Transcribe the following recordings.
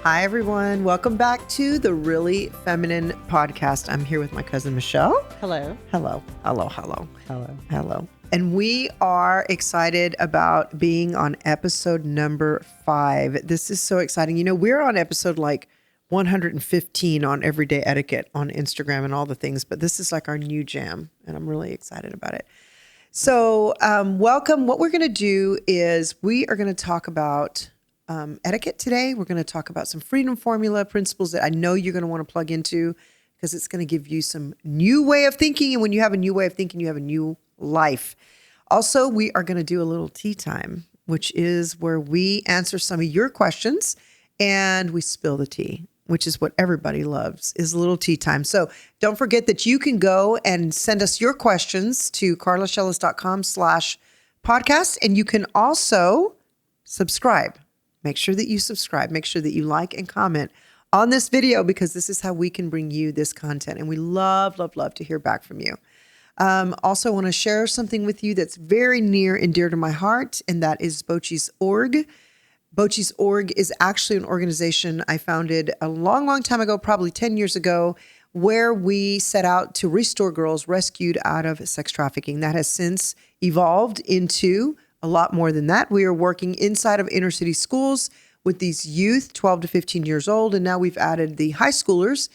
Hi, everyone. Welcome back to the Really Feminine Podcast. I'm here with my cousin, Michelle. Hello. Hello. Hello. Hello. Hello. Hello. And we are excited about being on episode number 5. This is so exciting. You know, we're on episode like 115 on Everyday Etiquette on Instagram and all the things, but this is like our new jam, and I'm really excited about it. So welcome. What we're going to do is we are going to talk about etiquette today. We're going to talk about some freedom formula principles that I know you're going to want to plug into because it's going to give you some new way of thinking. And when you have a new way of thinking, you have a new life. Also, we are going to do a little tea time, which is where we answer some of your questions and we spill the tea, which is what everybody loves, is a little tea time. So don't forget that you can go and send us your questions to carlashellis.com/podcast. And you can also subscribe. Make sure that you subscribe. Make sure that you like and comment on this video because this is how we can bring you this content. And we love, love, love to hear back from you. Also, I want to share something with you that's very near and dear to my heart, and that is Bochi's Org. Bochi's Org is actually an organization I founded a long, long time ago, probably 10 years ago, where we set out to restore girls rescued out of sex trafficking. That has since evolved into a lot more than that. We are working inside of inner city schools with these youth, 12 to 15 years old. And now we've added the high schoolers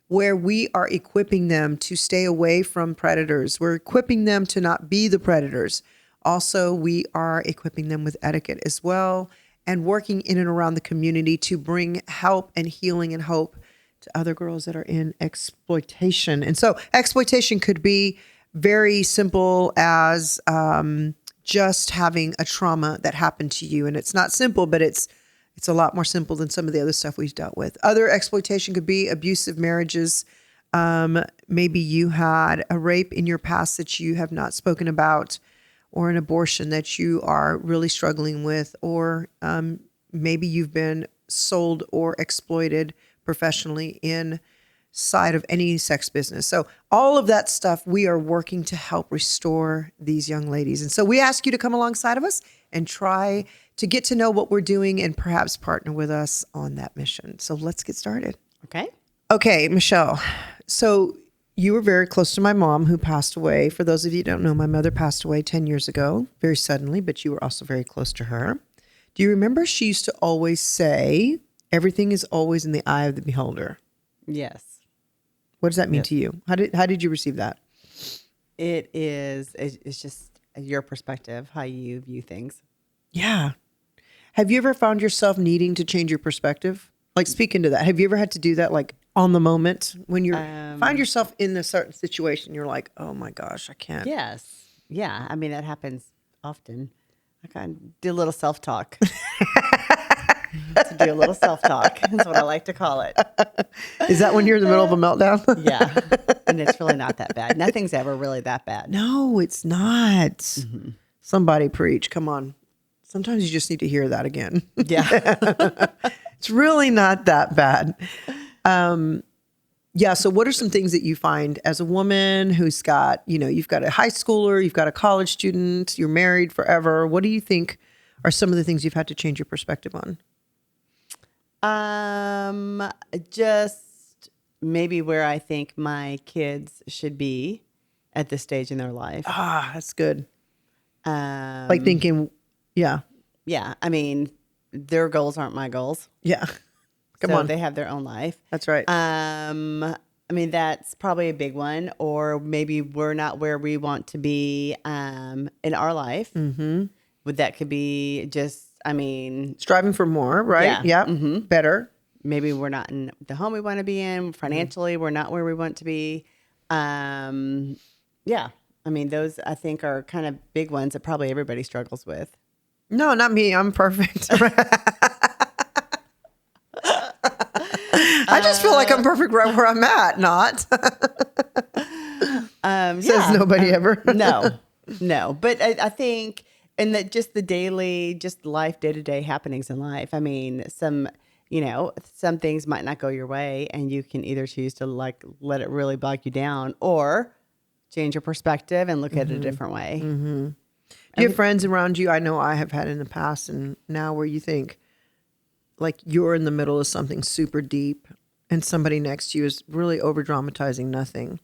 where we are equipping them to stay away from predators. We're equipping them to not be the predators. Also, we are equipping them with etiquette as well and working in and around the community to bring help and healing and hope to other girls that are in exploitation. And so exploitation could be very simple as just having a trauma that happened to you. And it's not simple, but it's a lot more simple than some of the other stuff we've dealt with. Other exploitation could be abusive marriages. Maybe you had a rape in your past that you have not spoken about, or an abortion that you are really struggling with, or maybe you've been sold or exploited professionally inside of any sex business. So all of that stuff, we are working to help restore these young ladies. And so we ask you to come alongside of us and try to get to know what we're doing and perhaps partner with us on that mission. So let's get started. Okay, Michelle. So you were very close to my mom who passed away. For those of you who don't know, my mother passed away 10 years ago, very suddenly, but you were also very close to her. Do you remember she used to always say, everything is always in the eye of the beholder? Yes. What does that mean to you? How did you receive that? It's just your perspective, how you view things. Yeah. Have you ever found yourself needing to change your perspective? Like, speak into that. Have you ever had to do that, like on the moment when you find yourself in a certain situation? You're like, oh my gosh, I can't. Yes. Yeah. I mean, that happens often. I kind of do a little self-talk. To do a little self-talk. That's what I like to call it. Is that when you're in the middle of a meltdown? Yeah. And it's really not that bad. Nothing's ever really that bad. No, it's not. Mm-hmm. Somebody preach. Come on. Sometimes you just need to hear that again. Yeah. It's really not that bad. Yeah. So what are some things that you find as a woman who's got, you've got a high schooler, you've got a college student, you're married forever. What do you think are some of the things you've had to change your perspective on? Just maybe where I think my kids should be at this stage in their life. Ah, that's good. Like thinking, yeah. Yeah. I mean, their goals aren't my goals. Yeah. Come on. They have their own life. That's right. I mean, that's probably a big one. Or maybe we're not where we want to be in our life. Mm-hmm. That could be just, striving for more, right? Yeah. Mm-hmm. Better. Maybe we're not in the home we want to be in. Financially, we're not where we want to be. Yeah. I mean, those I think are kind of big ones that probably everybody struggles with. No, not me. I'm perfect. I just feel like I'm perfect right where I'm at, not. Says nobody ever. No. But I think, and that just the daily, just life, day-to-day happenings in life. I mean, some things might not go your way and you can either choose to like let it really bog you down or change your perspective and look at it a different way. Mm-hmm. Do you have friends around you? I know I have had in the past and now where you think, like you're in the middle of something super deep and somebody next to you is really over dramatizing nothing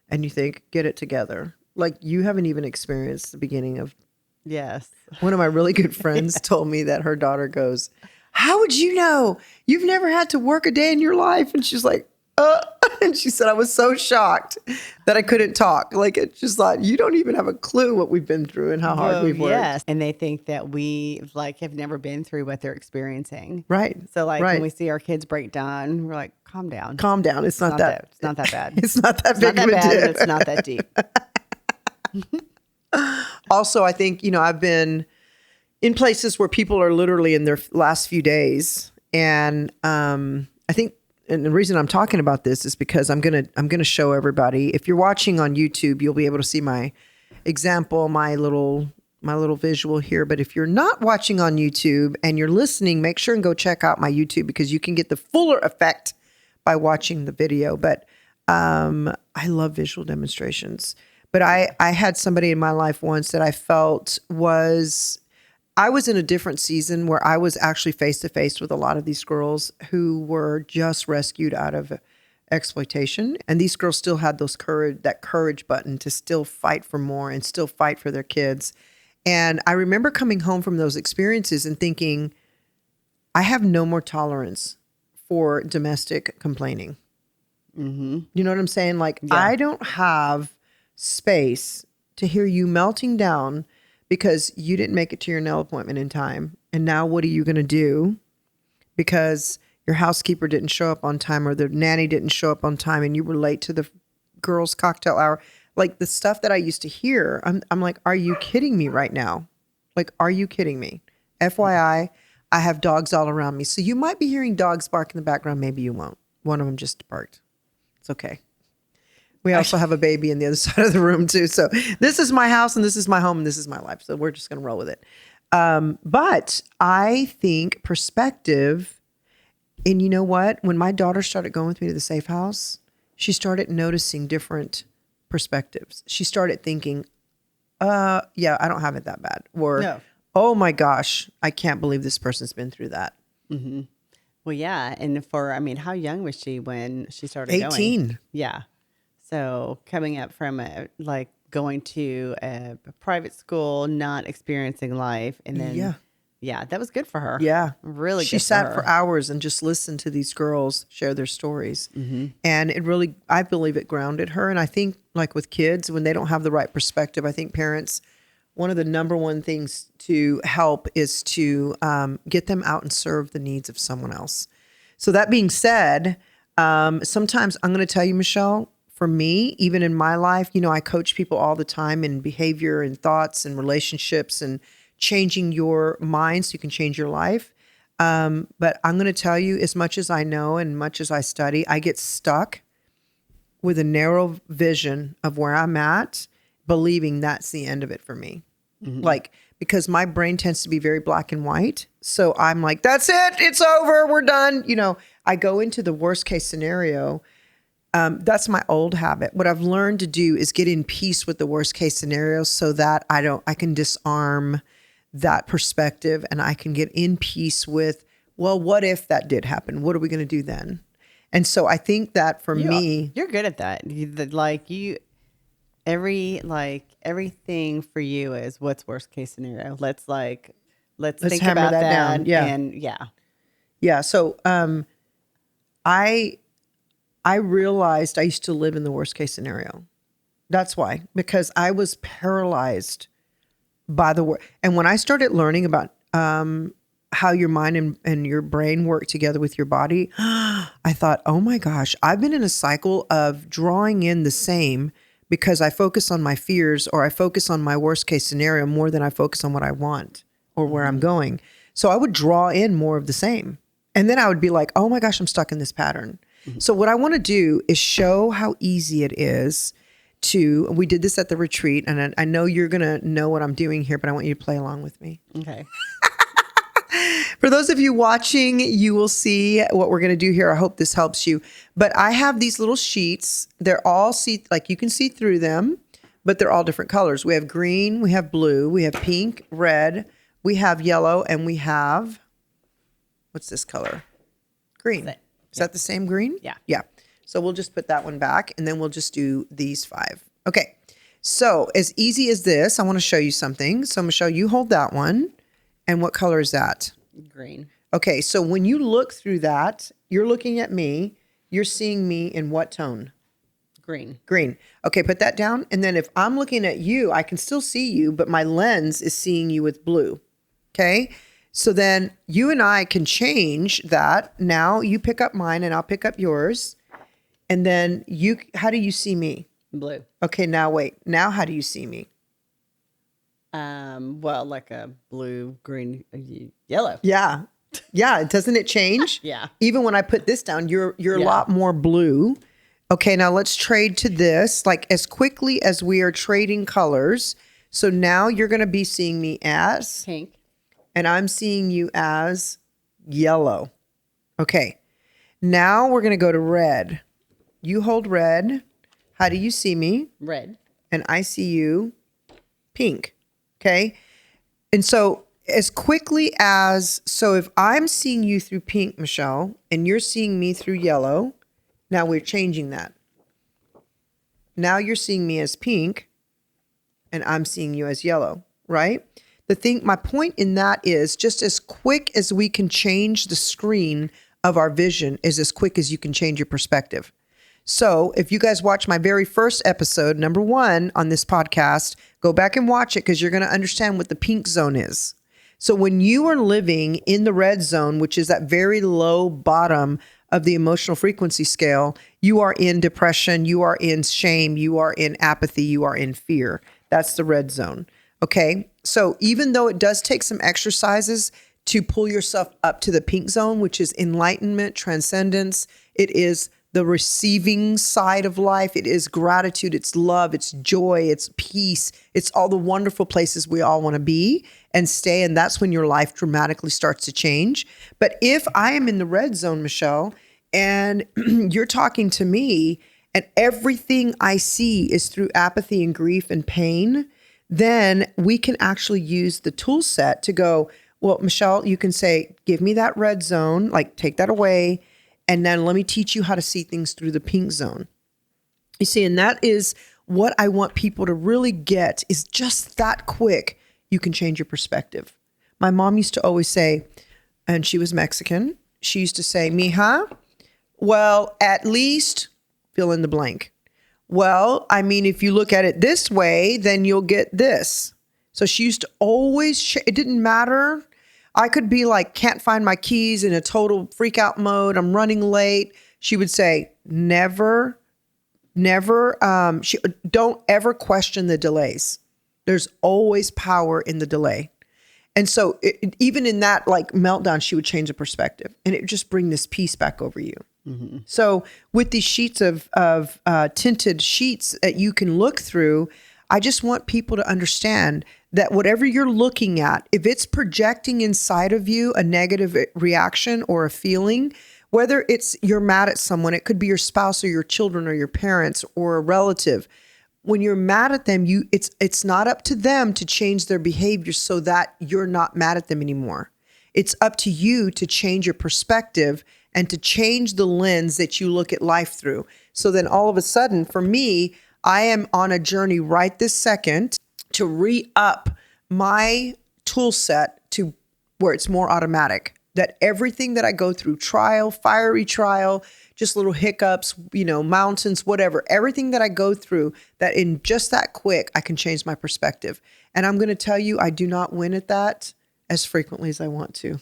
and you think, get it together. Like you haven't even experienced the beginning of. Yes. One of my really good friends told me that her daughter goes, how would you know? You've never had to work a day in your life. And she's like, and she said, I was so shocked that I couldn't talk. Like, it just thought, you don't even have a clue what we've been through and how hard we've worked. Yes. And they think that we like have never been through what they're experiencing. Right. So like right. when we see our kids break down, we're like, calm down. Calm down. It's not that. It's not that bad. It's not that It's big not that of a bad, deal. but it's not that deep. Also, I think, I've been in places where people are literally in their last few days. And I think, and the reason I'm talking about this is because I'm gonna show everybody. If you're watching on YouTube, you'll be able to see my example, my little visual here. But if you're not watching on YouTube and you're listening, make sure and go check out my YouTube because you can get the fuller effect by watching the video. But I love visual demonstrations. But I had somebody in my life once that I felt I was in a different season where I was actually face to face with a lot of these girls who were just rescued out of exploitation. And these girls still had that courage button to still fight for more and still fight for their kids. And I remember coming home from those experiences and thinking, I have no more tolerance for domestic complaining. Mm-hmm. You know what I'm saying? Like, yeah. I don't have space to hear you melting down because you didn't make it to your nail appointment in time. And now what are you going to do? Because your housekeeper didn't show up on time or the nanny didn't show up on time and you were late to the girls' cocktail hour. Like the stuff that I used to hear, I'm like, are you kidding me right now? Like, are you kidding me? FYI, I have dogs all around me. So you might be hearing dogs bark in the background. Maybe you won't. One of them just barked. It's okay. We also have a baby in the other side of the room too. So this is my house and this is my home and this is my life. So we're just going to roll with it. But I think perspective, and you know what? When my daughter started going with me to the safe house, she started noticing different perspectives. She started thinking, yeah, I don't have it that bad. Or, no. Oh my gosh, I can't believe this person's been through that. Mm-hmm. Well, yeah. And how young was she when she started 18. going? Yeah. So coming up from going to a private school, not experiencing life, and then yeah, that was good for her. Yeah, really. She sat for hours and just listened to these girls share their stories, and it really, I believe, it grounded her. And I think, like with kids, when they don't have the right perspective, I think parents, one of the number one things to help is to get them out and serve the needs of someone else. So that being said, sometimes I'm going to tell you, Michelle. For me, even in my life, I coach people all the time in behavior and thoughts and relationships and changing your mind so you can change your life. But I'm going to tell you, as much as I know and much as I study, I get stuck with a narrow vision of where I'm at, believing that's the end of it for me. Mm-hmm. Like, because my brain tends to be very black and white. So I'm like, that's it. It's over. We're done. I go into the worst case scenario. That's my old habit. What I've learned to do is get in peace with the worst case scenario so that I can disarm that perspective and I can get in peace with, well, what if that did happen? What are we going to do then? And so I think that for me, you're good at that. Everything for you is what's worst case scenario. Let's think about that down. Yeah. And yeah. So, I realized I used to live in the worst case scenario. That's why, because I was paralyzed by the word. And when I started learning about how your mind and your brain work together with your body, I thought, oh my gosh, I've been in a cycle of drawing in the same because I focus on my fears or I focus on my worst case scenario more than I focus on what I want or where I'm going. So I would draw in more of the same. And then I would be like, oh my gosh, I'm stuck in this pattern. Mm-hmm. So what I want to do is show how easy it is we did this at the retreat, and I know you're going to know what I'm doing here, but I want you to play along with me. Okay. For those of you watching, you will see what we're going to do here. I hope this helps you. But I have these little sheets. They're all you can see through them, but they're all different colors. We have green, we have blue, we have pink, red, we have yellow, and we have What's this color? Green. Same. Is that the same green? Yeah. Yeah. So we'll just put that one back and then we'll just do these 5. Okay. So as easy as this, I want to show you something. So Michelle, you hold that one. And what color is that? Green. Okay. So when you look through that, you're looking at me. You're seeing me in what tone? Green. Green. Okay. Put that down. And then if I'm looking at you, I can still see you, but my lens is seeing you with blue. Okay. So then you and I can change that. Now you pick up mine and I'll pick up yours. And then how do you see me? Blue. Okay, now wait. Now how do you see me? Well, like a blue, green, yellow. Yeah. Yeah, doesn't it change? Yeah. Even when I put this down, you're a lot more blue. Okay, now let's trade to this like as quickly as we are trading colors. So now you're going to be seeing me as Pink. and I'm seeing you as yellow. Okay. Now we're going to go to red. You hold red. How do you see me? Red. And I see you pink. Okay. And so if I'm seeing you through pink, Michelle, and you're seeing me through yellow, now we're changing that. Now you're seeing me as pink and I'm seeing you as yellow, right? My point in that is just as quick as we can change the screen of our vision is as quick as you can change your perspective. So if you guys watch my very first episode, number 1 on this podcast, go back and watch it because you're going to understand what the pink zone is. So when you are living in the red zone, which is that very low bottom of the emotional frequency scale, you are in depression, you are in shame, you are in apathy, you are in fear. That's the red zone. Okay. So even though it does take some exercises to pull yourself up to the pink zone, which is enlightenment, transcendence, it is the receiving side of life. It is gratitude. It's love. It's joy. It's peace. It's all the wonderful places we all want to be and stay. And that's when your life dramatically starts to change. But if I am in the red zone, Michelle, and you're talking to me and everything I see is through apathy and grief and pain, then we can actually use the tool set to go, well, Michelle, you can say, give me that red zone, like take that away. And then let me teach you how to see things through the pink zone. You see, and that is what I want people to really get is just that quick. You can change your perspective. My mom used to always say, and she was Mexican, she used to say, mija, well, at least fill in the blank. Well, I mean, if you look at it this way, then you'll get this. So she used to always, it didn't matter. I could be like, can't find my keys in a total freak out mode. I'm running late. She would say, never, don't ever question the delays. There's always power in the delay. And so even in that like meltdown, she would change the perspective and it would just bring this peace back over you. Mm-hmm. So with these sheets of tinted sheets that you can look through, I just want people to understand that whatever you're looking at, if it's projecting inside of you a negative reaction or a feeling, whether it's you're mad at someone, it could be your spouse or your children or your parents or a relative. When you're mad at them, it's not up to them to change their behavior so that you're not mad at them anymore. It's up to you to change your perspective and to change the lens that you look at life through. So then all of a sudden, for me, I am on a journey right this second to re-up my tool set to where it's more automatic. That everything that I go through, trial, fiery trial, just little hiccups, mountains, whatever, everything that I go through, that in just that quick, I can change my perspective. And I'm going to tell you, I do not win at that as frequently as I want to.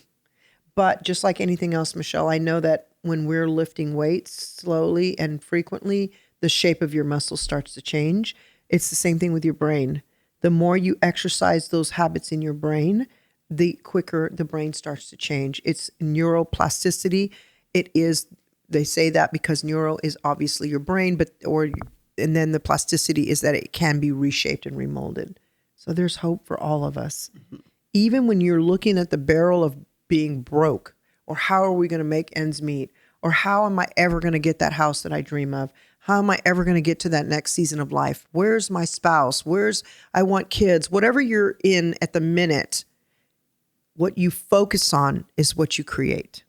But just like anything else, Michelle, I know that when we're lifting weights slowly and frequently, the shape of your muscle starts to change. It's the same thing with your brain. The more you exercise those habits in your brain, the quicker the brain starts to change. It's neuroplasticity. They say that because neuro is obviously your brain, and then the plasticity is that it can be reshaped and remolded. So there's hope for all of us. Mm-hmm. Even when you're looking at the barrel of being broke, or how are we going to make ends meet, or how am I ever going to get that house that I dream of? How am I ever going to get to that next season of life? Where's my spouse? I want kids? Whatever you're in at the minute, what you focus on is what you create.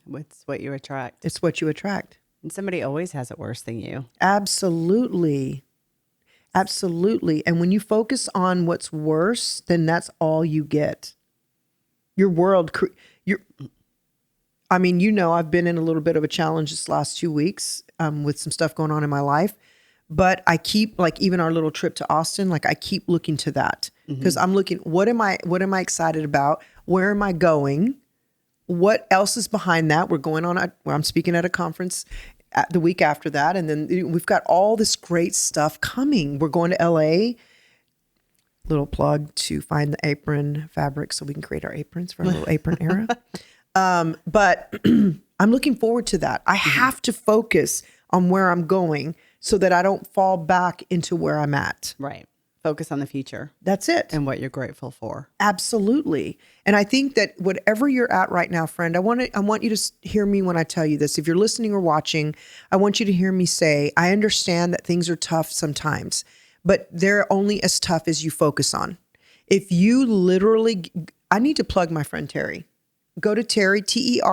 What's what you attract. It's what you attract. And somebody always has it worse than you. Absolutely. Absolutely. And when you focus on what's worse, then that's all you get. Your world, I've been in a little bit of a challenge this last 2 weeks with some stuff going on in my life. But I keep, like, even our little trip to Austin, like, I keep looking to that because I'm looking, what am I excited about? Where am I going? What else is behind that? We're going on, I'm speaking at a conference the week after that. And then we've got all this great stuff coming. We're going to LA. Little plug to find the apron fabric so we can create our aprons for our little apron era. But I'm looking forward to that. I have to focus on where I'm going so that I don't fall back into where I'm at. Right. Focus on the future. That's it. And what you're grateful for. Absolutely. And I think that whatever you're at right now, friend, I want you to hear me when I tell you this. If you're listening or watching, I want you to hear me say, I understand that things are tough sometimes, but they're only as tough as you focus on. If you literally, I need to plug my friend Terry. Go to Terry, TERRI.com.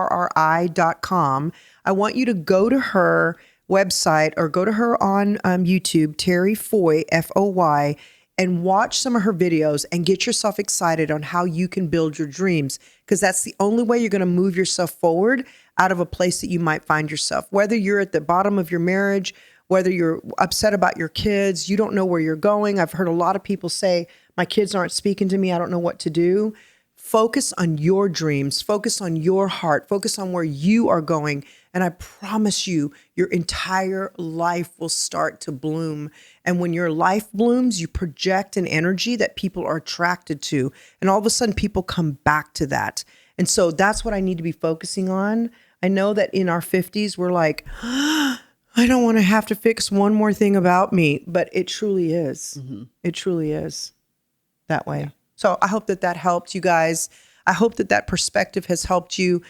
I want you to go to her website or go to her on YouTube, Terry Foy, Foy, and watch some of her videos and get yourself excited on how you can build your dreams, because that's the only way you're going to move yourself forward out of a place that you might find yourself. Whether you're at the bottom of your marriage, whether you're upset about your kids, you don't know where you're going. I've heard a lot of people say, my kids aren't speaking to me, I don't know what to do. Focus on your dreams, focus on your heart, focus on where you are going. And I promise you, your entire life will start to bloom. And when your life blooms, you project an energy that people are attracted to. And all of a sudden, people come back to that. And so that's what I need to be focusing on. I know that in our 50s, we're like, I don't want to have to fix one more thing about me. But it truly is. It truly is that way. So I hope that helped you guys. I hope that perspective has helped you.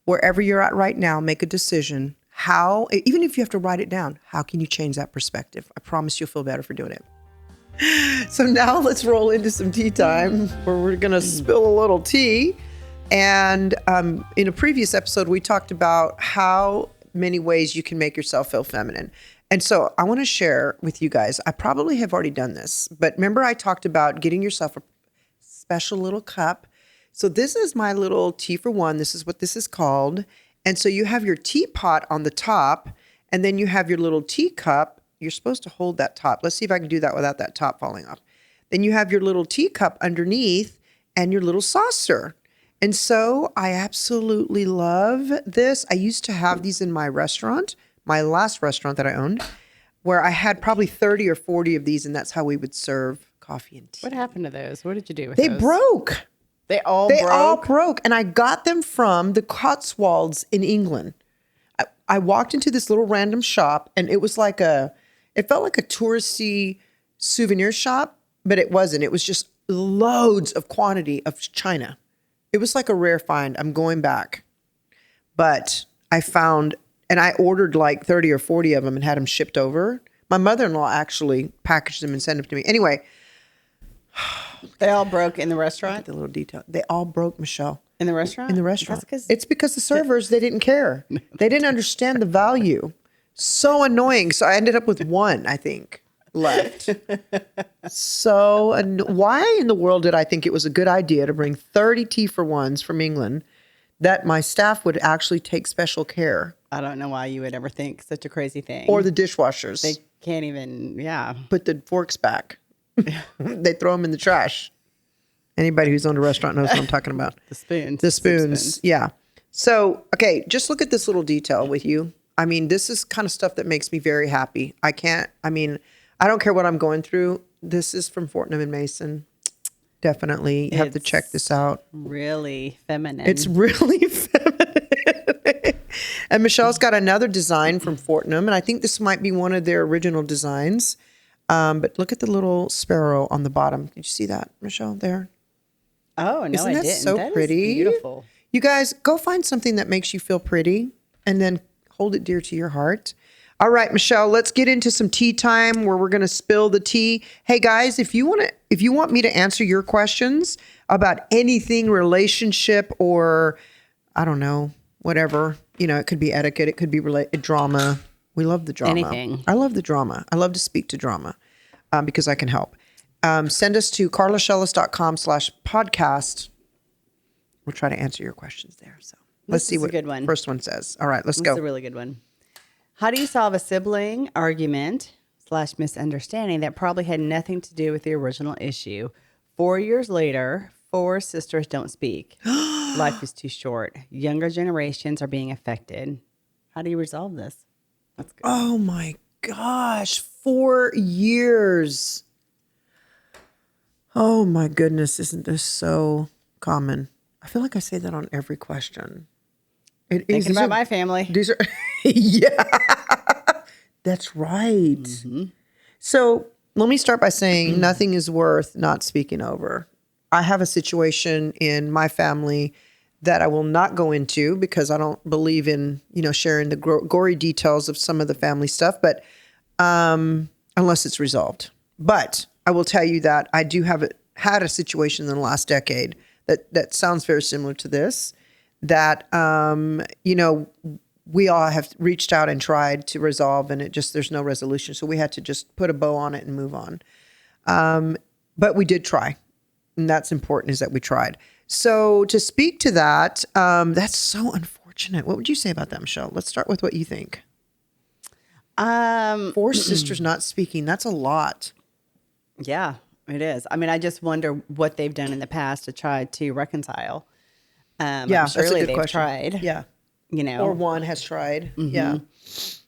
Wherever you're at right now, make a decision. How, even if you have to write it down, how can you change that perspective? I promise you'll feel better for doing it. So now let's roll into some tea time where we're going to spill a little tea. And in a previous episode, we talked about how many ways you can make yourself feel feminine. And so I want to share with you guys, I probably have already done this, but remember I talked about getting yourself a special little cup. So this is my little tea for one. This is what this is called. And so you have your teapot on the top, and then you have your little teacup. You're supposed to hold that top. Let's see if I can do that without that top falling off. Then you have your little teacup underneath and your little saucer. And so I absolutely love this. I used to have these in my restaurant, my last restaurant that I owned, where I had probably 30 or 40 of these, and that's how we would serve coffee and tea. What happened to those? What did you do with They those? broke. They all broke? And I got them from the Cotswolds in England. I walked into this little random shop, and it was like it felt like a touristy souvenir shop, but it wasn't. It was just loads of quantity of China. It was like a rare find. I'm going back. But I found, and I ordered like 30 or 40 of them and had them shipped over. My mother-in-law actually packaged them and sent them to me. Anyway. They all broke in the restaurant? The little detail. They all broke, Michelle. In the restaurant? In the restaurant. That's it's because the servers, they didn't care. They didn't understand the value. So annoying. So I ended up with one, I think, left. Why in the world did I think it was a good idea to bring 30 tea for ones from England that my staff would actually take special care? I don't know why you would ever think such a crazy thing. Or the dishwashers. They can't even, put the forks back. They throw them in the trash. Anybody who's owned a restaurant knows what I'm talking about. The spoons. The spoons. Yeah. So, okay, just look at this little detail with you. I mean, this is kind of stuff that makes me very happy. I don't care what I'm going through. This is from Fortnum & Mason. Definitely. You have to check this out. Really feminine. It's really feminine. And Michelle's got another design from Fortnum, and I think this might be one of their original designs. But look at the little sparrow on the bottom. Did you see that, Michelle, there? Oh, no, Isn't I that didn't. so That pretty? Is beautiful. You guys, go find something that makes you feel pretty and then hold it dear to your heart. All right, Michelle, let's get into some tea time where we're going to spill the tea. Hey guys, if you want me to answer your questions, about anything relationship or, I don't know, whatever. It could be etiquette. It could be drama. We love the drama. Anything. I love the drama. I love to speak to drama because I can help. Send us to carlashellis.com/podcast. We'll try to answer your questions there. So let's see what a good one. First one says. All right, let's go. That's a really good one. How do you solve a sibling argument / misunderstanding that probably had nothing to do with the original issue? 4 years later, 4 sisters don't speak. Life is too short. Younger generations are being affected. How do you resolve this? That's good. Oh my gosh, 4 years. Oh my goodness, isn't this so common? I feel like I say that on every question. Thinking about my family. These are, yeah, that's right. Mm-hmm. So let me start by saying nothing is worth not speaking over. I have a situation in my family that I will not go into because I don't believe in, sharing the gory details of some of the family stuff, but unless it's resolved. But I will tell you that I do had a situation in the last decade that sounds very similar to this, that, we all have reached out and tried to resolve, and there's no resolution. So we had to just put a bow on it and move on. But we did try. And that's important, is that we tried. So to speak to that, that's so unfortunate. What would you say about that, Michelle? Let's start with what you think. 4 sisters not speaking. That's a lot. Yeah, it is. I mean, I just wonder what they've done in the past to try to reconcile. Yeah, surely that's a good they've question. tried. Yeah. Or one has tried. Mm-hmm. Yeah.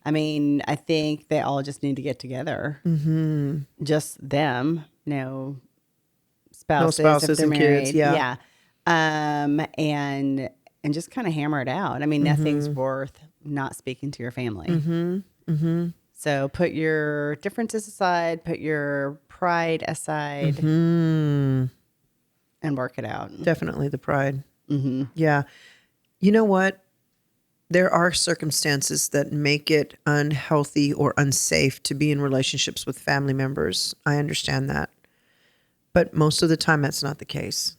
I mean, I think they all just need to get together. Mm-hmm. Just them, spouses, No spouses if they're and married. kids. Yeah. And just kind of hammer it out. I mean, nothing's worth not speaking to your family. Mm-hmm. Mm-hmm. So put your differences aside, put your pride aside, Mm-hmm. and work it out. Definitely the pride. Mm-hmm. Yeah. You know what? There are circumstances that make it unhealthy or unsafe to be in relationships with family members. I understand that. But most of the time, that's not the case.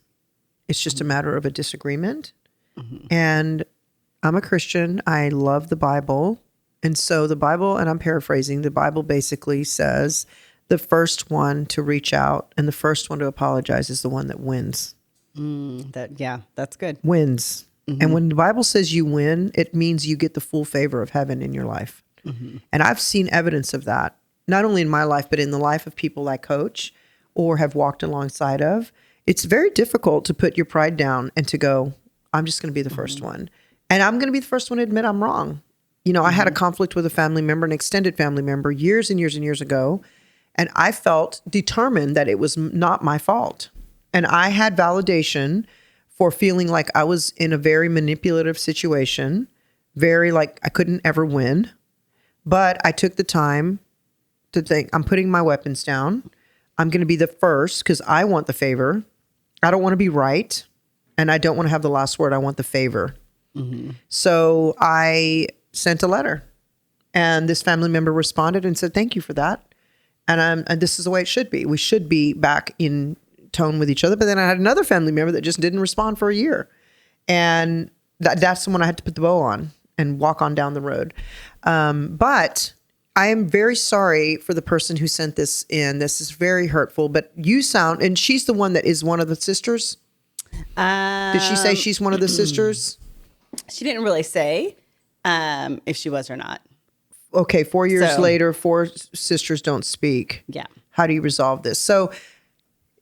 It's just a matter of a disagreement. Mm-hmm. And I'm a Christian. I love the Bible. And so the Bible, and I'm paraphrasing, the Bible basically says the first one to reach out and the first one to apologize is the one that wins. That's good. Wins. Mm-hmm. And when the Bible says you win, it means you get the full favor of heaven in your life. Mm-hmm. And I've seen evidence of that, not only in my life, but in the life of people I coach or have walked alongside of. It's very difficult to put your pride down and to go, I'm just going to be the first one. And I'm going to be the first one to admit I'm wrong. I had a conflict with a family member, an extended family member, years and years and years ago. And I felt determined that it was not my fault. And I had validation for feeling like I was in a very manipulative situation, very like I couldn't ever win. But I took the time to think, I'm putting my weapons down. I'm going to be the first because I want the favor. I don't want to be right. And I don't want to have the last word. I want the favor. Mm-hmm. So I sent a letter. And this family member responded and said, thank you for that. And this is the way it should be. We should be back in tone with each other. But then I had another family member that just didn't respond for a year. And that's the one I had to put the bow on and walk on down the road. But I am very sorry for the person who sent this in. This is very hurtful. But you sound, and she's the one that is one of the sisters? Did she say she's one of the sisters? She didn't really say if she was or not. Okay, 4 years later, 4 sisters don't speak. Yeah. How do you resolve this? So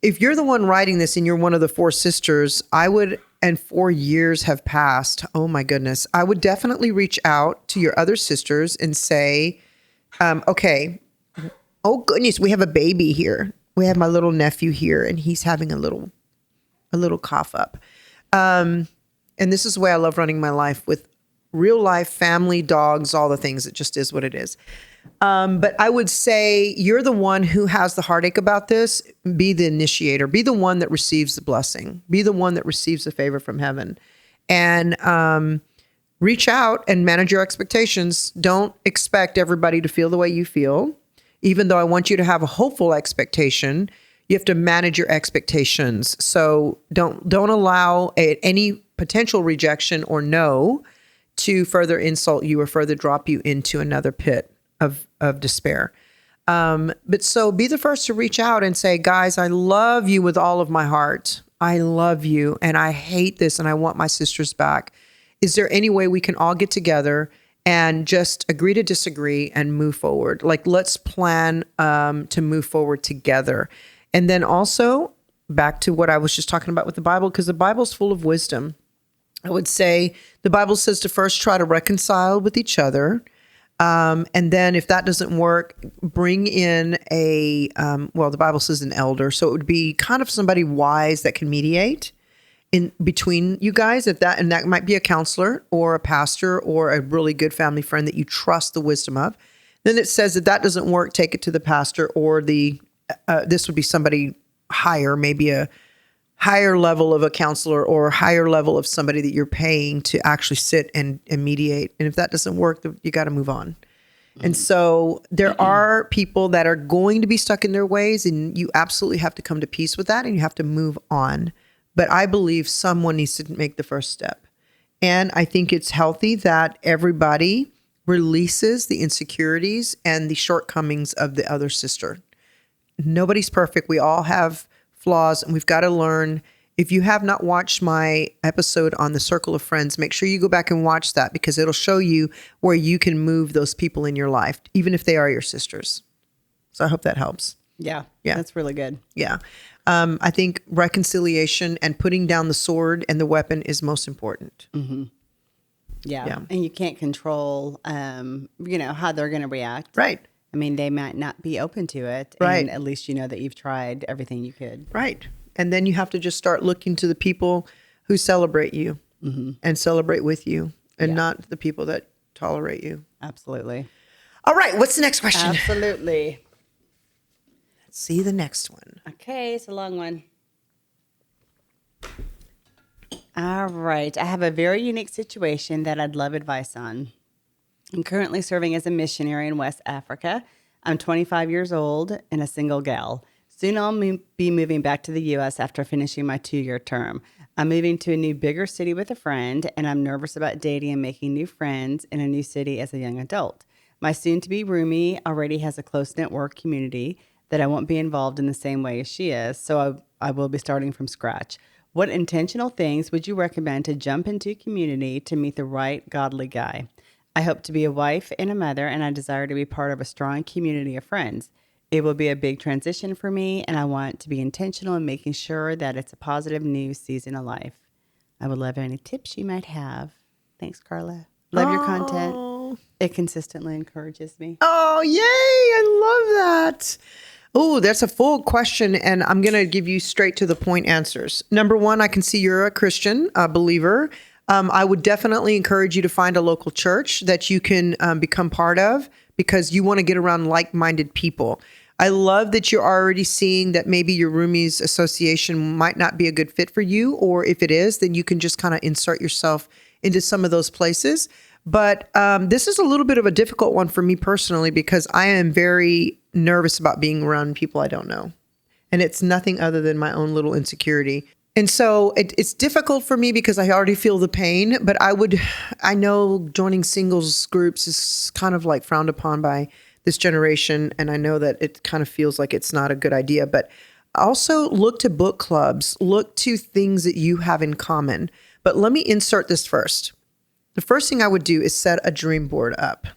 if you're the one writing this and you're one of the 4 sisters, and 4 years have passed, oh my goodness, I would definitely reach out to your other sisters and say, okay, oh goodness, we have a baby here. We have my little nephew here and he's having a little cough up. And this is the way I love running my life with real life, family, dogs, all the things. It just is what it is. But I would say you're the one who has the heartache about this. Be the initiator. Be the one that receives the blessing. Be the one that receives the favor from heaven. And reach out and manage your expectations. Don't expect everybody to feel the way you feel. Even though I want you to have a hopeful expectation, You have to manage your expectations. So don't allow any potential rejection or no to further insult you or further drop you into another pit of despair. But so be the first to reach out and say, guys, I love you with all of my heart. I love you and I hate this and I want my sisters back. Is there any way we can all get together and just agree to disagree and move forward? Like, let's plan to move forward together. And then also back to what I was just talking about with the Bible, because the Bible's full of wisdom. I would say the Bible says to first try to reconcile with each other. And then if that doesn't work, bring in the Bible says an elder. So it would be kind of somebody wise that can mediate in between you guys, and that might be a counselor or a pastor or a really good family friend that you trust the wisdom of. Then it says if that doesn't work, take it to the pastor or this would be somebody higher, maybe a higher level of a counselor or higher level of somebody that you're paying to actually sit and mediate. And if that doesn't work, you got to move on. And so there are people that are going to be stuck in their ways, and you absolutely have to come to peace with that and you have to move on. But I believe someone needs to make the first step. And I think it's healthy that everybody releases the insecurities and the shortcomings of the other sister. Nobody's perfect. We all have flaws, and we've got to learn. If you have not watched my episode on the circle of friends, make sure you go back and watch that, because it'll show you where you can move those people in your life, even if they are your sisters. So I hope that helps. Yeah. That's really good. Yeah. I think reconciliation and putting down the sword and the weapon is most important. Mm-hmm. Yeah. And you can't control, how they're going to react. Right. I mean, they might not be open to it. Right. And at least you know that you've tried everything you could. Right. And then you have to just start looking to the people who celebrate you and celebrate with you, and not the people that tolerate you. Absolutely. All right. What's the next question? Absolutely. Let's see the next one. Okay. It's a long one. All right. I have a very unique situation that I'd love advice on. I'm currently serving as a missionary in West Africa. I'm 25 years old and a single gal. Soon I'll be moving back to the U.S. after finishing my 2-year term. I'm moving to a new, bigger city with a friend, and I'm nervous about dating and making new friends in a new city as a young adult. My soon-to-be roomie already has a close-knit work community that I won't be involved in the same way as she is, so I will be starting from scratch. What intentional things would you recommend to jump into community to meet the right godly guy? I hope to be a wife and a mother, and I desire to be part of a strong community of friends. It will be a big transition for me, and I want to be intentional in making sure that it's a positive new season of life. I would love any tips you might have. Thanks, Carla. Love your content. It consistently encourages me. Oh, yay. I love that. Oh, that's a full question, and I'm going to give you straight to the point answers. Number one, I can see you're a Christian, a believer. I would definitely encourage you to find a local church that you can become part of, because you want to get around like-minded people. I love that you're already seeing that maybe your roomies association might not be a good fit for you, or if it is, then you can just kind of insert yourself into some of those places. But this is a little bit of a difficult one for me personally, because I am very nervous about being around people I don't know. And it's nothing other than my own little insecurity. And so it's difficult for me because I already feel the pain, but I know joining singles groups is kind of like frowned upon by this generation. And I know that it kind of feels like it's not a good idea, but also look to book clubs, look to things that you have in common. But let me insert this first. The first thing I would do is set a dream board up.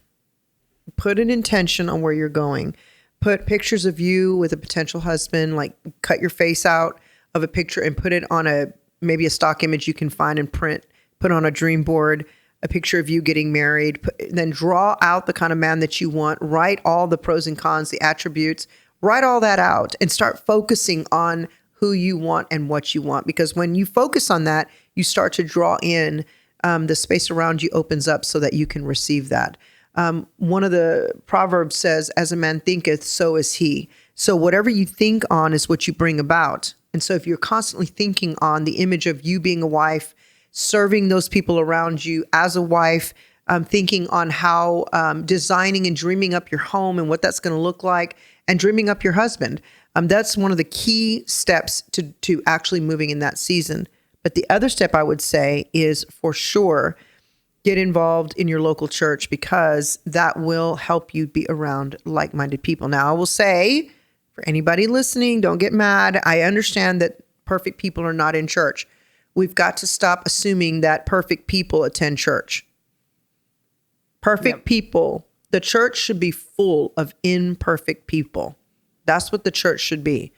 Put an intention on where you're going. Put pictures of you with a potential husband, like cut your face out of a picture and put it on maybe a stock image you can find and print, put on a dream board, a picture of you getting married, then draw out the kind of man that you want, write all the pros and cons, the attributes, write all that out and start focusing on who you want and what you want. Because when you focus on that, you start to draw in the space around you opens up so that you can receive that. One of the Proverbs says, as a man thinketh, so is he. So whatever you think on is what you bring about. And so if you're constantly thinking on the image of you being a wife, serving those people around you as a wife, thinking on how designing and dreaming up your home and what that's going to look like, and dreaming up your husband, That's one of the key steps to actually moving in that season. But the other step I would say is for sure, get involved in your local church, because that will help you be around like-minded people. Now, I will say, for anybody listening, don't get mad. I understand that perfect people are not in church. We've got to stop assuming that perfect people attend church. Perfect people, the church should be full of imperfect people. That's what the church should be.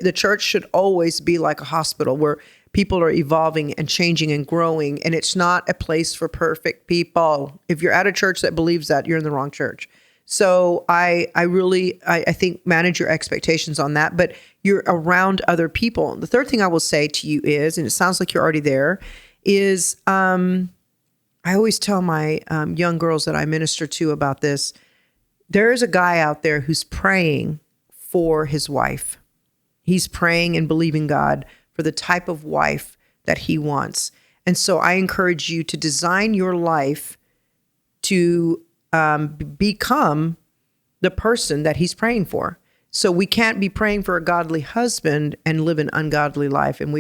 The church should always be like a hospital where people are evolving and changing and growing, and it's not a place for perfect people. If you're at a church that believes that, you're in the wrong church. So I think manage your expectations on that, but you're around other people. The third thing I will say to you is, and it sounds like you're already there, is I always tell my young girls that I minister to about this. There is a guy out there who's praying for his wife. He's praying and believing God for the type of wife that he wants. And so I encourage you to design your life to become the person that he's praying for. So we can't be praying for a godly husband and live an ungodly life. And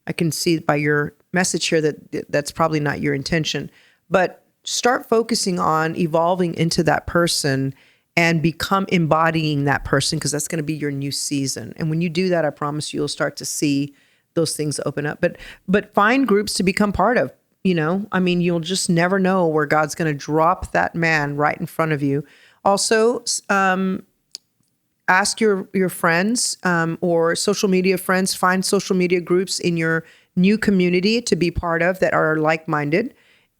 I can see by your message here that that's probably not your intention. But start focusing on evolving into that person and become embodying that person, because that's going to be your new season. And when you do that, I promise you'll start to see those things open up. But find groups to become part of. You'll just never know where God's going to drop that man right in front of you. Also, ask your friends or social media friends, find social media groups in your new community to be part of that are like-minded,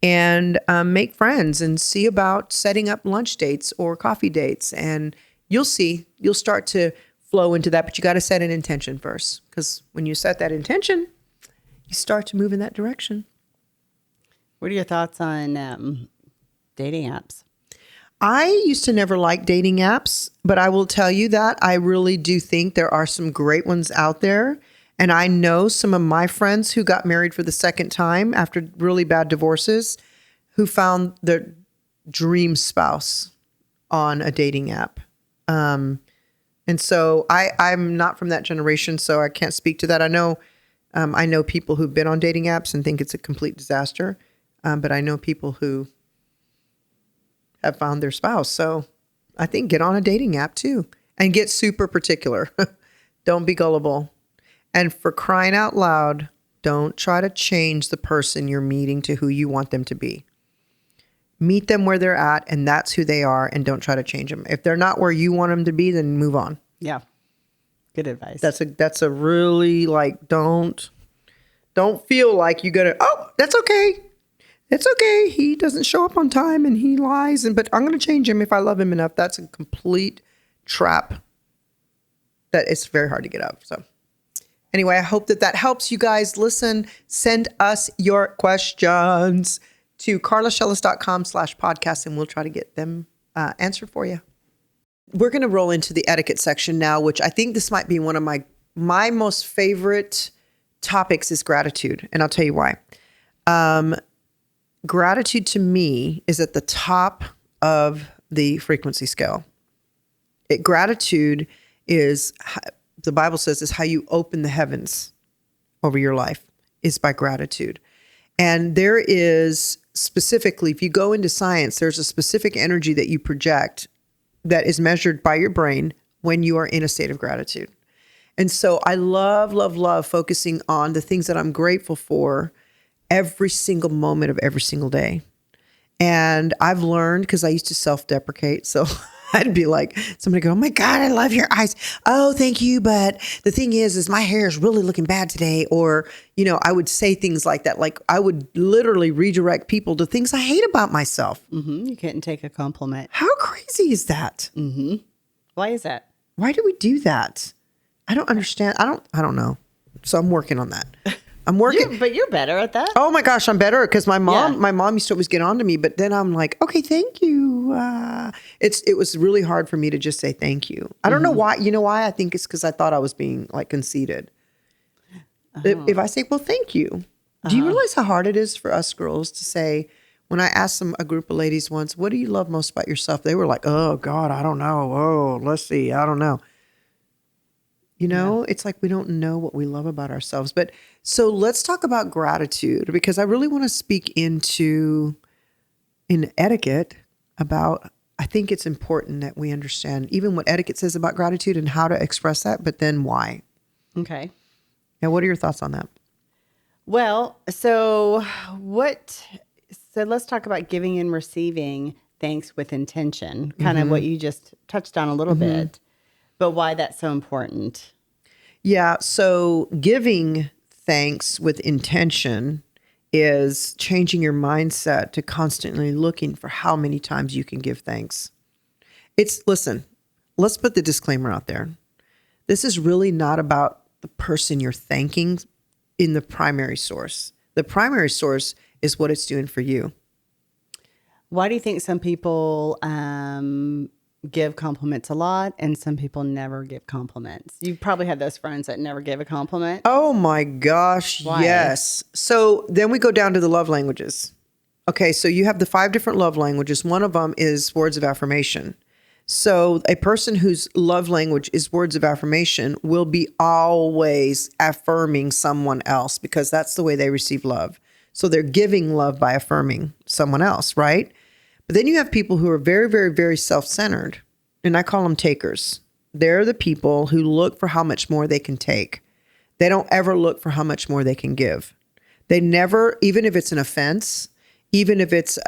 and make friends and see about setting up lunch dates or coffee dates. And you'll start to flow into that, but you got to set an intention first, because when you set that intention, you start to move in that direction. What are your thoughts on dating apps? I used to never like dating apps, but I will tell you that I really do think there are some great ones out there. And I know some of my friends who got married for the second time after really bad divorces, who found their dream spouse on a dating app. And so I'm not from that generation, so I can't speak to that. I know people who've been on dating apps and think it's a complete disaster. But I know people who have found their spouse. So I think get on a dating app too, and get super particular. Don't be gullible. And for crying out loud, don't try to change the person you're meeting to who you want them to be. Meet them where they're at, and that's who they are, and don't try to change them. If they're not where you want them to be, then move on. Yeah. Good advice. That's a really, don't feel like you gotta, that's okay. It's okay. He doesn't show up on time and he lies, but I'm going to change him if I love him enough. That's a complete trap that it's very hard to get out of. So anyway, I hope that helps you guys. Listen, send us your questions to carlashellis.com/podcast, and we'll try to get them answered for you. We're going to roll into the etiquette section now, which I think this might be one of my most favorite topics is gratitude. And I'll tell you why. Gratitude to me is at the top of the frequency scale. Gratitude is, the Bible says, is how you open the heavens over your life, is by gratitude. And there is specifically, if you go into science, there's a specific energy that you project that is measured by your brain when you are in a state of gratitude. And so I love, love, love focusing on the things that I'm grateful for every single moment of every single day. And I've learned, because I used to self-deprecate. So I'd be like, somebody go, "Oh my God, I love your eyes. Oh, thank you. But the thing is my hair is really looking bad today." Or, I would say things like that. Like I would literally redirect people to things I hate about myself. Mm-hmm. You couldn't take a compliment. How crazy is that? Mm-hmm. Why is that? Why do we do that? I don't understand. I don't know. So I'm working on that. I'm working. But you're better at that. Oh my gosh, I'm better, because my mom used to always get on to me, but then I'm like, okay, thank you. It was really hard for me to just say thank you. I don't know why. You know why? I think it's because I thought I was being conceited. If I say, well, thank you. Do you realize how hard it is for us girls to say, when I asked a group of ladies once, what do you love most about yourself? They were like, oh God, I don't know. Oh, let's see. I don't know. You know, it's like we don't know what we love about ourselves. But so let's talk about gratitude, because I really want to speak in etiquette about, I think it's important that we understand even what etiquette says about gratitude and how to express that, but then why. Okay. Now, what are your thoughts on that? Well, so let's talk about giving and receiving thanks with intention, kind of what you just touched on a little bit, but why that's so important. Yeah. So giving thanks with intention is changing your mindset to constantly looking for how many times you can give thanks. Listen, let's put the disclaimer out there. This is really not about the person you're thanking in the primary source. The primary source is what it's doing for you. Why do you think some people give compliments a lot and some people never give compliments? You probably had those friends that never gave a compliment. Oh my gosh, Why? yes. So then we go down to the love languages. Okay, so you have the 5 different love languages. One of them is words of affirmation. So a person whose love language is words of affirmation will be always affirming someone else because that's the way they receive love. So they're giving love by affirming someone else, right? But then you have people who are very, very, very self-centered, and I call them takers. They're the people who look for how much more they can take. They don't ever look for how much more they can give. They never, even if it's an offense, even if it's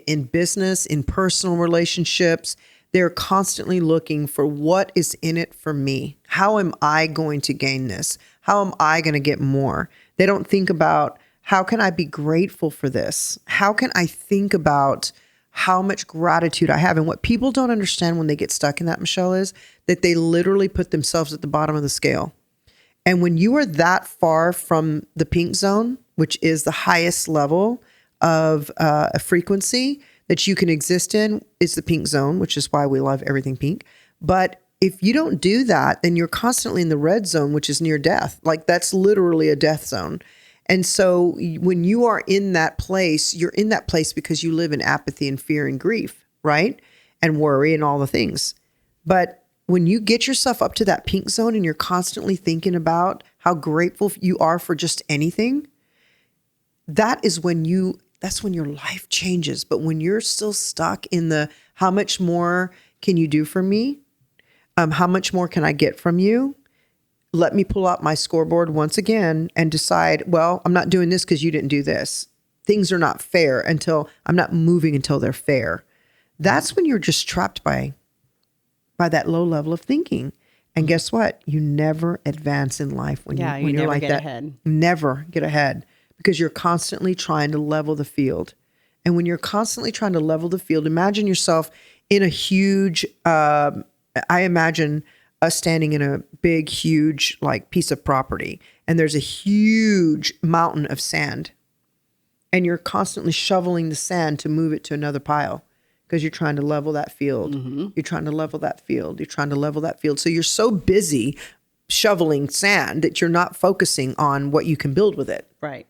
in business, in personal relationships, they're constantly looking for what is in it for me. How am I going to gain this? How am I going to get more? They don't think about, how can I be grateful for this? How can I think about how much gratitude I have? And what people don't understand when they get stuck in that, Michelle, is that they literally put themselves at the bottom of the scale. And when you are that far from the pink zone, which is the highest level of a frequency that you can exist in, is the pink zone, which is why we love everything pink. But if you don't do that, then you're constantly in the red zone, which is near death. Like that's literally a death zone. And so when you are in that place, you're in that place because you live in apathy and fear and grief, right? And worry and all the things. But when you get yourself up to that pink zone and you're constantly thinking about how grateful you are for just anything, that's when your life changes. But when you're still stuck in the, how much more can you do for me? How much more can I get from you? Let me pull out my scoreboard once again and decide, well, I'm not doing this because you didn't do this. Things are not fair until I'm not moving until they're fair. That's when you're just trapped by that low level of thinking. And guess what? You never advance in life when you're never like get that. ahead. Never get ahead because you're constantly trying to level the field. And when you're constantly trying to level the field, imagine yourself in a huge, I imagine us standing in a big, huge like piece of property, and there's a huge mountain of sand, and you're constantly shoveling the sand to move it to another pile because you're trying to level that field. You're trying to level that field. You're trying to level that field. So you're so busy shoveling sand that you're not focusing on what you can build with it. Right.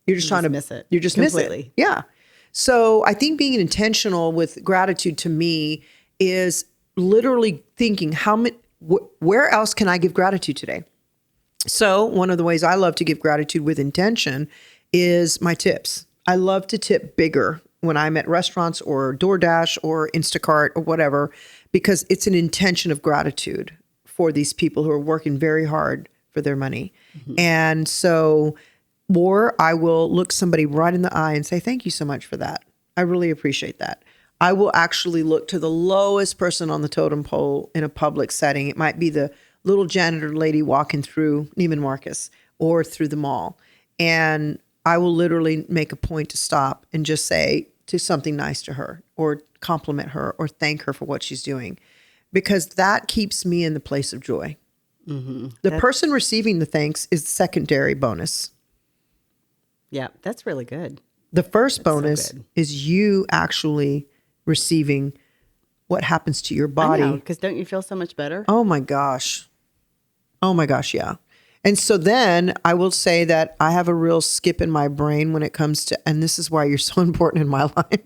You're just trying to miss it. You're just completely. miss it. Yeah. So I think being intentional with gratitude to me is literally thinking where else can I give gratitude today? So one of the ways I love to give gratitude with intention is my tips. I love to tip bigger when I'm at restaurants or DoorDash or Instacart or whatever, because it's an intention of gratitude for these people who are working very hard for their money. And so, or I will look somebody right in the eye and say, thank you so much for that. I really appreciate that. I will actually look to the lowest person on the totem pole in a public setting. It might be the little janitor lady walking through Neiman Marcus or through the mall. And I will literally make a point to stop and just say something nice to her or compliment her or thank her for what she's doing, because that keeps me in the place of joy. The person receiving the thanks is the secondary bonus. Yeah, that's really good. The first That's so bonus good. is you actually receiving what happens to your body. Because don't you feel so much better? Oh my gosh. Yeah. And so then I will say that I have a real skip in my brain when it comes to, and this is why you're so important in my life,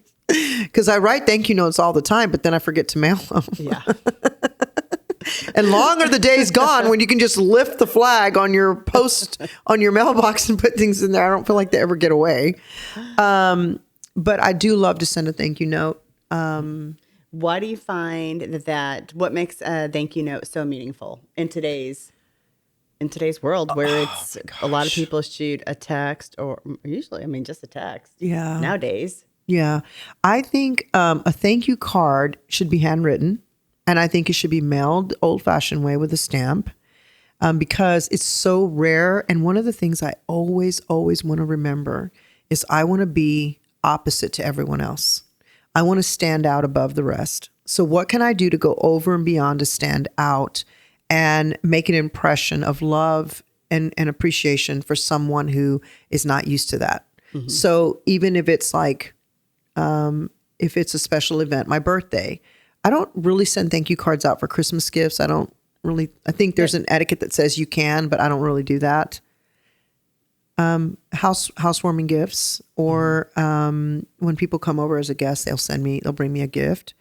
because I write thank you notes all the time, but then I forget to mail them. Yeah. And long are the days gone when you can just lift the flag on your post on your mailbox and put things in there. I don't feel like they ever get away. But I do love to send a thank you note. Why do you find what makes a thank you note so meaningful in today's world where it's a lot of people shoot a text or usually, I mean, just a text. Yeah. Nowadays. Yeah. I think a thank you card should be handwritten, and I think it should be mailed the old-fashioned way with a stamp, because it's so rare. And one of the things I always want to remember is I want to be opposite to everyone else. I want to stand out above the rest. So what can I do to go over and beyond to stand out and make an impression of love and appreciation for someone who is not used to that? Mm-hmm. So even if it's like, if it's a special event, my birthday, I don't really send thank you cards out for Christmas gifts. I think there's an etiquette that says you can, but I don't really do that. Housewarming gifts, or when people come over as a guest, they'll bring me a gift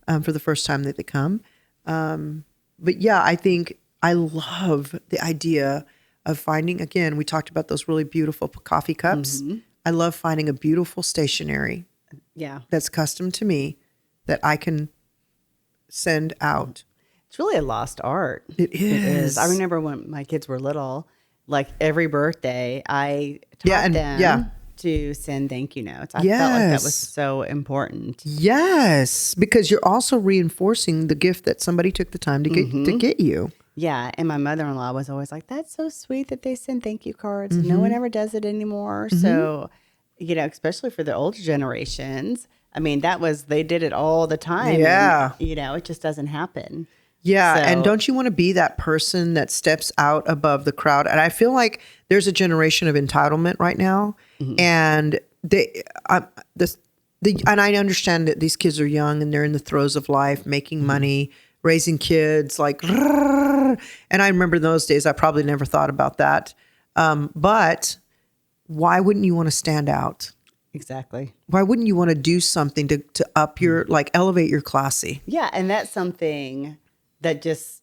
for the first time that they come. But yeah, I think I love the idea of finding, again, we talked about those really beautiful coffee cups. Mm-hmm. I love finding a beautiful stationery that's custom to me that I can send out. It's really a lost art. It is. I remember when my kids were little, like every birthday, I taught them to send thank you notes. I felt like that was so important. Yes, because you're also reinforcing the gift that somebody took the time to get you. Yeah, and my mother-in-law was always like, "That's so sweet that they send thank you cards. Mm-hmm. No one ever does it anymore." Mm-hmm. So, especially for the older generations, I mean, they did it all the time. Yeah, and, it just doesn't happen. Yeah, and don't you want to be that person that steps out above the crowd? And I feel like there's a generation of entitlement right now, mm-hmm. and and I understand that these kids are young and they're in the throes of life, making mm-hmm. money, raising kids, like, and I remember those days. I probably never thought about that, but why wouldn't you want to stand out? Exactly. Why wouldn't you want to do something to up your, like, elevate your classy? Yeah, and that's something that just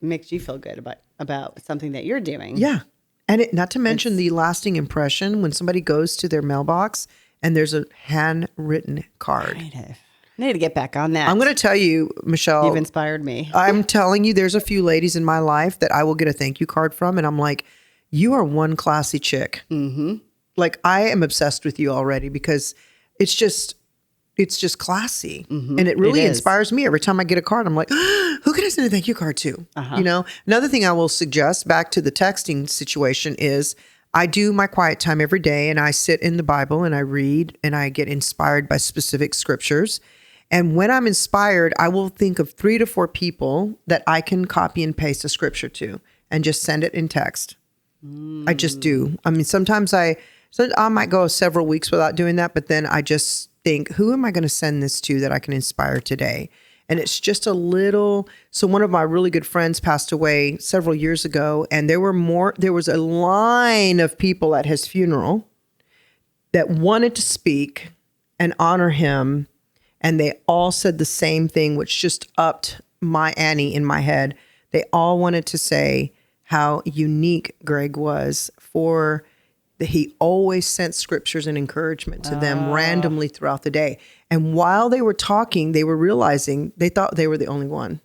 makes you feel good about something that you're doing. Yeah. And not to mention the lasting impression when somebody goes to their mailbox and there's a handwritten card. I need to get back on that. I'm going to tell you, Michelle. You've inspired me. I'm telling you, there's a few ladies in my life that I will get a thank you card from. And I'm like, you are one classy chick. Mm-hmm. Like, I am obsessed with you already because it's just classy. Mm-hmm. And it really inspires me. Every time I get a card, I'm like, who can I send a thank you card to? Uh-huh. Another thing I will suggest back to the texting situation is I do my quiet time every day and I sit in the Bible and I read and I get inspired by specific scriptures. And when I'm inspired, I will think of 3 to 4 people that I can copy and paste a scripture to and just send it in text. I just do. I mean, sometimes I might go several weeks without doing that, but then I just think, who am I going to send this to that I can inspire today? And it's just a little. So one of my really good friends passed away several years ago, and there was a line of people at his funeral that wanted to speak and honor him. And they all said the same thing, which just upped my ante in my head. They all wanted to say how unique Greg was he always sent scriptures and encouragement to them randomly throughout the day. And while they were talking, they were realizing they thought they were the only one.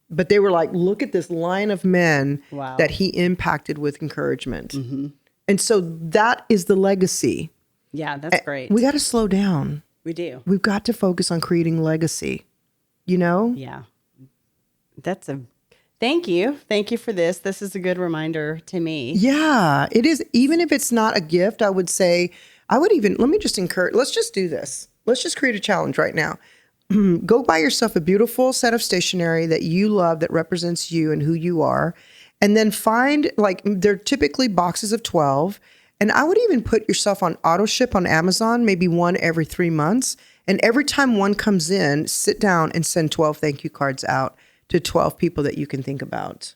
But they were like, look at this line of men that he impacted with encouragement. Mm-hmm. And so that is the legacy. Yeah, that's great. We got to slow down. We do. We've got to focus on creating legacy, Yeah. Thank you. Thank you for this. This is a good reminder to me. Yeah, it is. Even if it's not a gift, I would say, let me just encourage, let's just do this. Let's just create a challenge right now. Go buy yourself a beautiful set of stationery that you love, that represents you and who you are. And then find, they're typically boxes of 12. And I would even put yourself on auto ship on Amazon, maybe one every 3 months. And every time one comes in, sit down and send 12 thank you cards out to 12 people that you can think about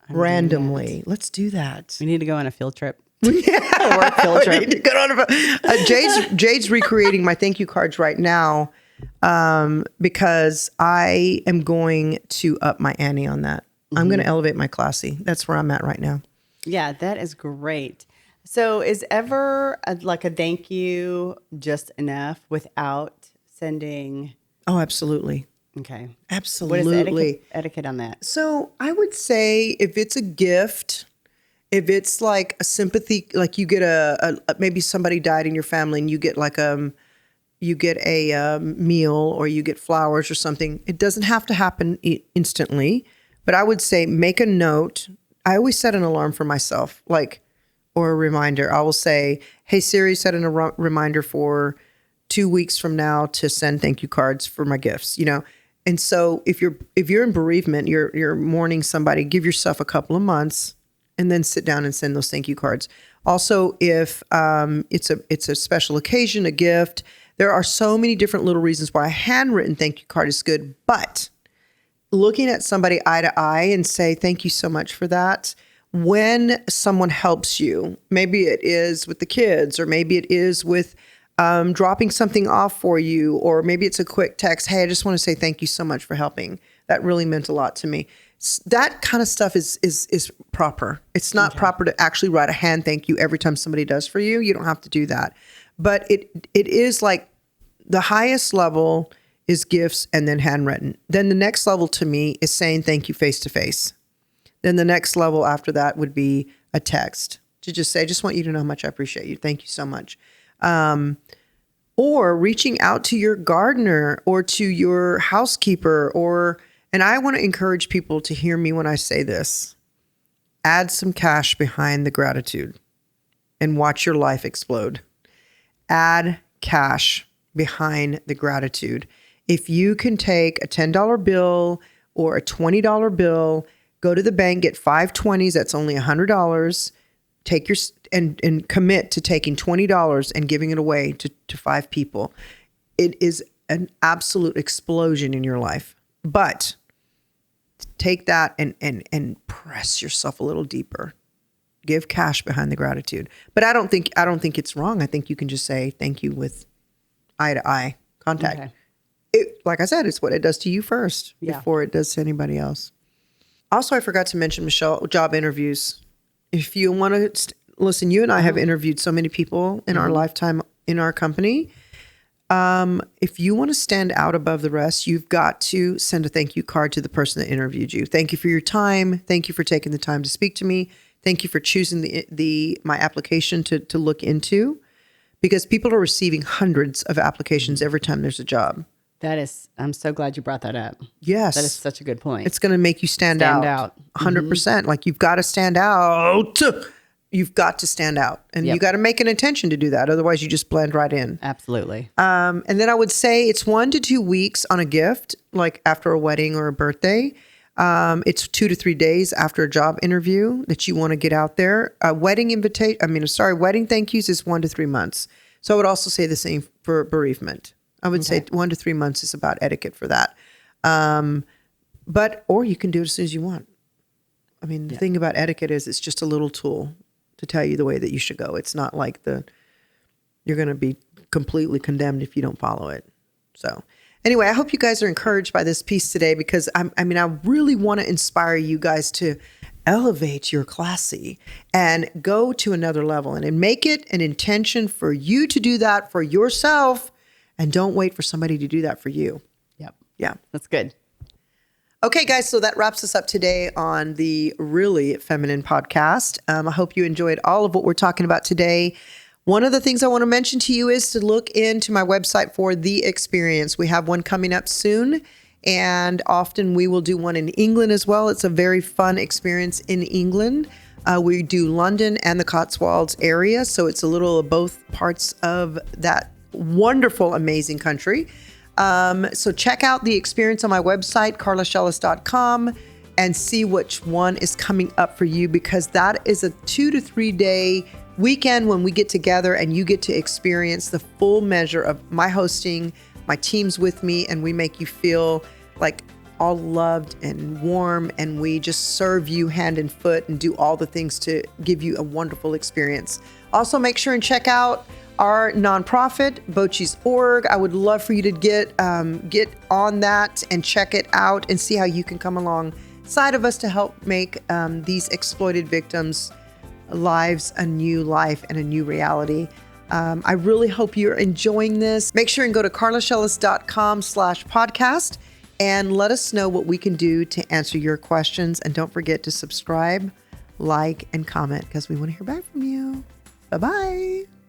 randomly. Let's do that. We need to go on a field trip. Yeah, a work field trip. We need to go on Jade's recreating my thank you cards right now because I am going to up my ante on that. I'm going to elevate my classy. That's where I'm at right now. Yeah, that is great. So is ever like a thank you just enough without sending? Oh, absolutely. Okay. What is Absolutely. etiquette on that? So I would say if it's a gift, if it's like a sympathy, like you get maybe somebody died in your family and you get like you get a meal or you get flowers or something. It doesn't have to happen instantly, but I would say make a note. I always set an alarm for myself, like, or a reminder. I will say, hey Siri, set a reminder for 2 weeks from now to send thank you cards for my gifts, you know? And so if you're in bereavement, you're mourning somebody, give yourself a couple of months and then sit down and send those thank you cards. Also, if it's a special occasion, a gift, there are so many different little reasons why a handwritten thank you card is good. But looking at somebody eye to eye and say, thank you so much for that. When someone helps you, maybe it is with the kids, or maybe it is with dropping something off for you, or maybe it's a quick text. Hey, I just want to say thank you so much for helping. That really meant a lot to me. That kind of stuff is proper. It's not proper to actually write a hand thank you every time somebody does for you. You don't have to do that. But it is like the highest level is gifts and then handwritten. Then the next level to me is saying thank you face to face. Then the next level after that would be a text to just say, I just want you to know how much I appreciate you. Thank you so much. Or reaching out to your gardener or to your housekeeper, and I want to encourage people to hear me when I say this. Add some cash behind the gratitude and watch your life explode. Add cash behind the gratitude. If you can take a $10 bill or a $20 bill, go to the bank, get 5 20s, that's only $100. Take your and commit to taking $20 and giving it away to 5 people. It is an absolute explosion in your life. But take that and press yourself a little deeper. Give cash behind the gratitude. But I don't think it's wrong. I think you can just say thank you with eye to eye contact. Okay. Like I said, it's what it does to you first before it does to anybody else. Also, I forgot to mention, Michelle, job interviews. If you want to listen, you and I have interviewed so many people in our lifetime in our company. If you want to stand out above the rest, you've got to send a thank you card to the person that interviewed you. Thank you for your time. Thank you for taking the time to speak to me. Thank you for choosing my application to look into, because people are receiving hundreds of applications every time there's a job. I'm so glad you brought that up. Yes. That is such a good point. It's going to make you stand out. 100%. Like you've got to stand out. You've got to stand out. And you got to make an intention to do that. Otherwise, you just blend right in. Absolutely. And then I would say it's 1 to 2 weeks on a gift, like after a wedding or a birthday. It's 2 to 3 days after a job interview that you want to get out there. Wedding thank yous is 1 to 3 months. So I would also say the same for bereavement. I would say 1 to 3 months is about etiquette for that. Or you can do it as soon as you want. I mean, the thing about etiquette is it's just a little tool to tell you the way that you should go. It's not like you're going to be completely condemned if you don't follow it. So anyway, I hope you guys are encouraged by this piece today, because I really want to inspire you guys to elevate your classy and go to another level and make it an intention for you to do that for yourself. And don't wait for somebody to do that for you. Yep. Yeah. That's good. Okay, guys. So that wraps us up today on the Really Feminine podcast. I hope you enjoyed all of what we're talking about today. One of the things I want to mention to you is to look into my website for The Experience. We have one coming up soon, and often we will do one in England as well. It's a very fun experience in England. We do London and the Cotswolds area, so it's a little of both parts of that wonderful, amazing country. So check out The Experience on my website, carlashellis.com, and see which one is coming up for you, because that is a 2 to 3 day weekend when we get together and you get to experience the full measure of my hosting, my team's with me, and we make you feel like all loved and warm, and we just serve you hand and foot and do all the things to give you a wonderful experience. Also, make sure and check out our nonprofit, Bochis.org. I would love for you to get on that and check it out and see how you can come alongside of us to help make these exploited victims' lives a new life and a new reality. I really hope you're enjoying this. Make sure and go to carlashellis.com/podcast and let us know what we can do to answer your questions. And don't forget to subscribe, like, and comment because we want to hear back from you. Bye-bye.